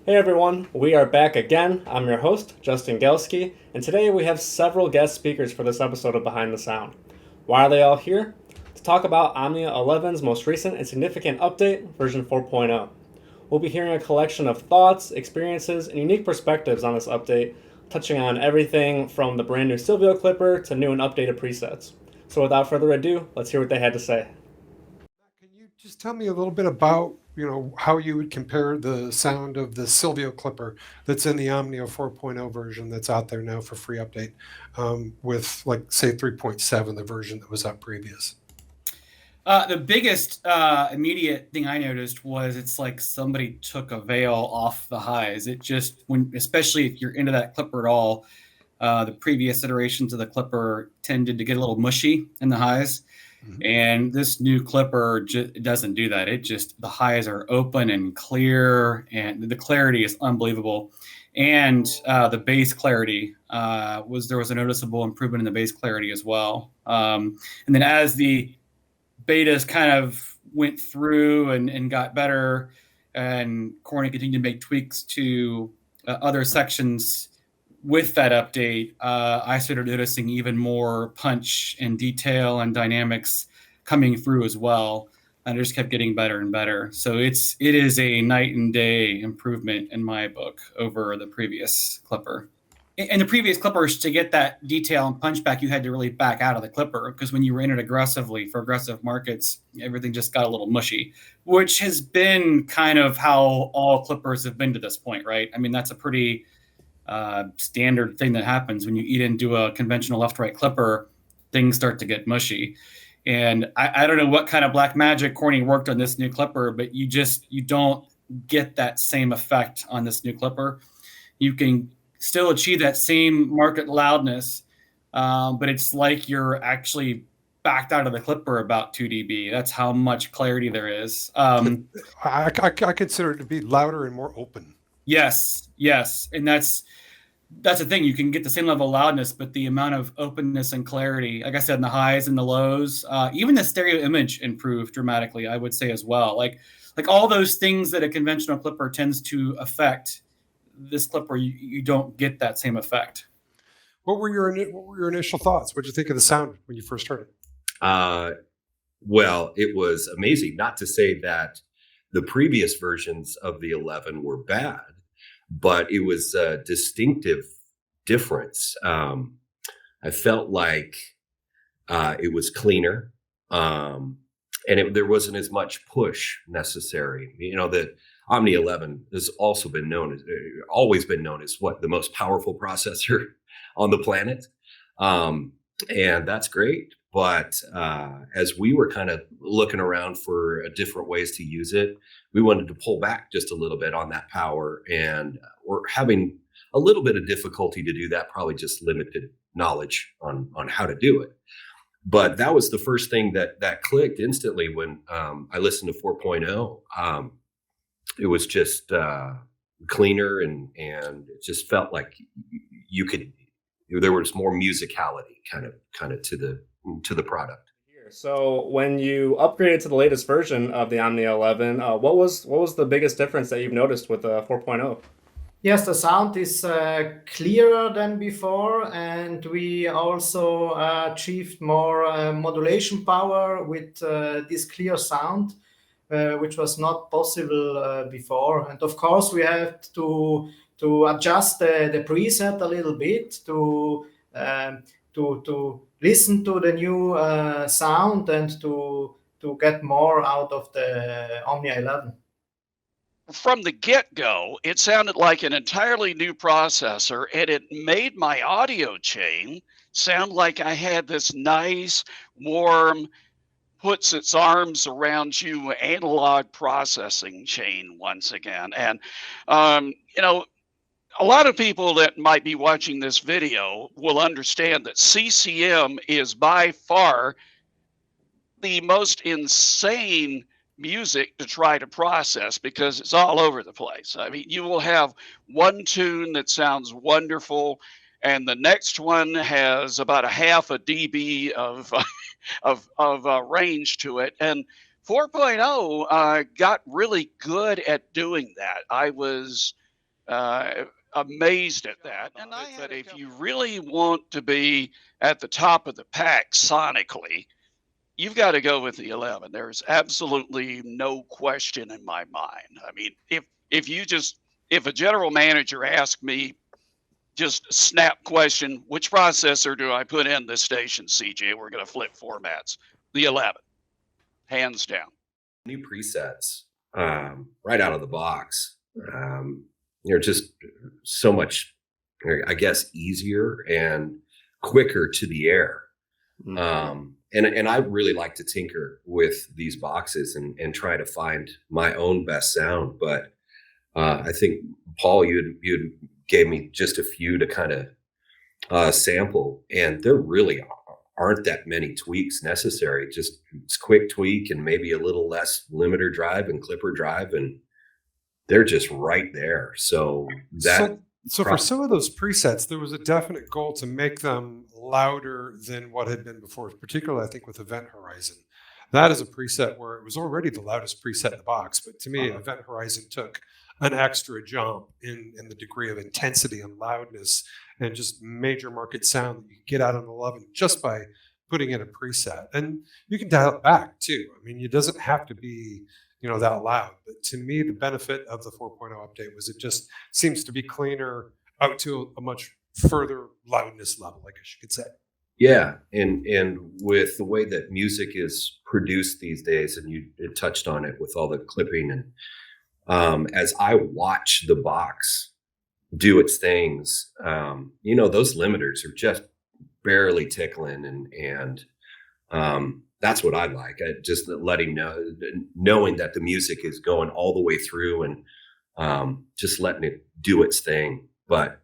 Hey everyone, we are back again. I'm your host, Justin Gelski, and today we have several guest speakers for this episode of Behind the Sound. Why are they all here? To talk about Omnia.11's most recent and significant update, version 4.0. We'll be hearing a collection of thoughts, experiences, and unique perspectives on this update, touching on everything from the brand new Silvio Clipper to new and updated presets. So without further ado, let's hear what they had to say. Can you just tell me a little bit about, how you would compare the sound of the Silvio Clipper that's in the Omnia 4.0 version that's out there now for free update, with like say 3.7, the version that was out previous? The biggest immediate thing I noticed was it's like somebody took a veil off the highs. It just, especially if you're into that clipper at all, the previous iterations of the clipper tended to get a little mushy in the highs. And this new clipper doesn't do that. The highs are open and clear, and the clarity is unbelievable. And the bass clarity there was a noticeable improvement in the bass clarity as well. And then as the betas kind of went through and got better, and Corning continued to make tweaks to other sections with that update, I started noticing even more punch and detail and dynamics coming through as well. And it just kept getting better and better. So it is a night and day improvement in my book over the previous Clipper. In the previous Clippers, to get that detail and punch back, you had to really back out of the Clipper, because when you were in it aggressively for aggressive markets, everything just got a little mushy, which has been kind of how all Clippers have been to this point, right? I mean, that's a pretty standard thing that happens when you eat into a conventional left-right Clipper. Things start to get mushy. And I don't know what kind of black magic Corning worked on this new Clipper, but you don't get that same effect on this new Clipper. You can still achieve that same market loudness, but it's like you're actually backed out of the Clipper about 2 dB. That's how much clarity there is. I consider it to be louder and more open. Yes, and that's the thing. You can get the same level of loudness, but the amount of openness and clarity, like I said, in the highs and the lows, even the stereo image improved dramatically, I would say as well. Like all those things that a conventional Clipper tends to affect, this Clipper, you don't get that same effect. What were your initial thoughts? What did you think of the sound when you first heard it? Well, it was amazing. Not to say that the previous versions of the 11 were bad, but it was a distinctive difference. I felt like it was cleaner, and there wasn't as much push necessary. The Omni 11 has also been always been known as the most powerful processor on the planet. And that's great. But as we were kind of looking around for different ways to use it, we wanted to pull back just a little bit on that power. And we're having a little bit of difficulty to do that, probably just limited knowledge on how to do it. But that was the first thing that clicked instantly when I listened to 4.0. It was just cleaner, and it just felt like there was more musicality kind of to the product. So when you upgraded to the latest version of the Omnia 11, what was the biggest difference that you've noticed with 4.0? Yes, the sound is clearer than before, and we also achieved more modulation power with this clear sound, which was not possible before. And of course, we have to adjust the preset a little bit to listen to the new sound and to get more out of the Omnia 11. From the get-go, it sounded like an entirely new processor, and it made my audio chain sound like I had this nice, warm, puts its arms around you analog processing chain once again. And, a lot of people that might be watching this video will understand that CCM is by far the most insane music to try to process, because it's all over the place. I mean, you will have one tune that sounds wonderful, and the next one has about a half a dB of range to it. And 4.0 got really good at doing that. I was amazed at that. But if you really want to be at the top of the pack sonically, you've got to go with the 11. There's absolutely no question in my mind. I mean, if a general manager asked me just snap question, which processor do I put in this station, CJ? We're going to flip formats. The 11, hands down. New presets right out of the box. They're just so much, I guess, easier and quicker to the air. And I really like to tinker with these boxes and try to find my own best sound. But I think, Paul, you gave me just a few to kind of sample, and there really aren't that many tweaks necessary. Just it's quick tweak and maybe a little less limiter drive and clipper drive, and they're just right there. So for some of those presets, there was a definite goal to make them louder than what had been before, particularly I think with Event Horizon. That is a preset where it was already the loudest preset in the box, but to me, Event Horizon took an extra jump in the degree of intensity and loudness and just major market sound that you get out on 11 just by putting in a preset. And you can dial it back too. I mean, it doesn't have to be, that loud. But to me, the benefit of the 4.0 update was it just seems to be cleaner out to a much further loudness level, I guess you could say. Yeah, and with the way that music is produced these days, and you touched on it with all the clipping, and as I watch the box do its things, those limiters are just barely tickling, and that's what I like. Just knowing that the music is going all the way through, and just letting it do its thing, but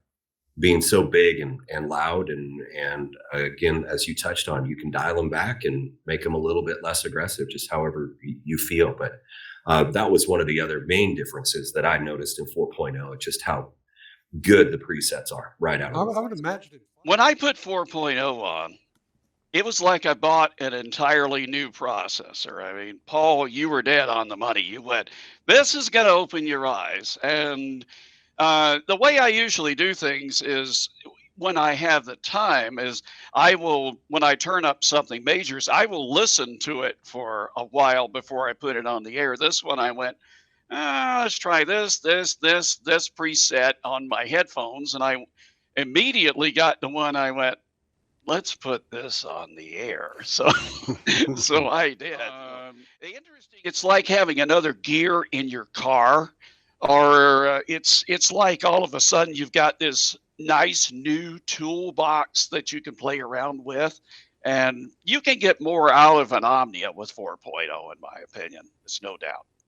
being so big and loud, and again, as you touched on, you can dial them back and make them a little bit less aggressive, just however you feel. But that was one of the other main differences that I noticed in 4.0, just how good the presets are right out of the box. I would imagine it. When I put 4.0 on, it was like I bought an entirely new processor. I mean, Paul, you were dead on the money. You went, this is going to open your eyes. And the way I usually do things is when I have the time is when I turn up something majors, I will listen to it for a while before I put it on the air. This one I went, let's try this preset on my headphones. And I immediately got the one I went, let's put this on the air. So I did. It's like having another gear in your car, or it's like all of a sudden you've got this nice new toolbox that you can play around with, and you can get more out of an Omnia with 4.0, in my opinion. It's no doubt.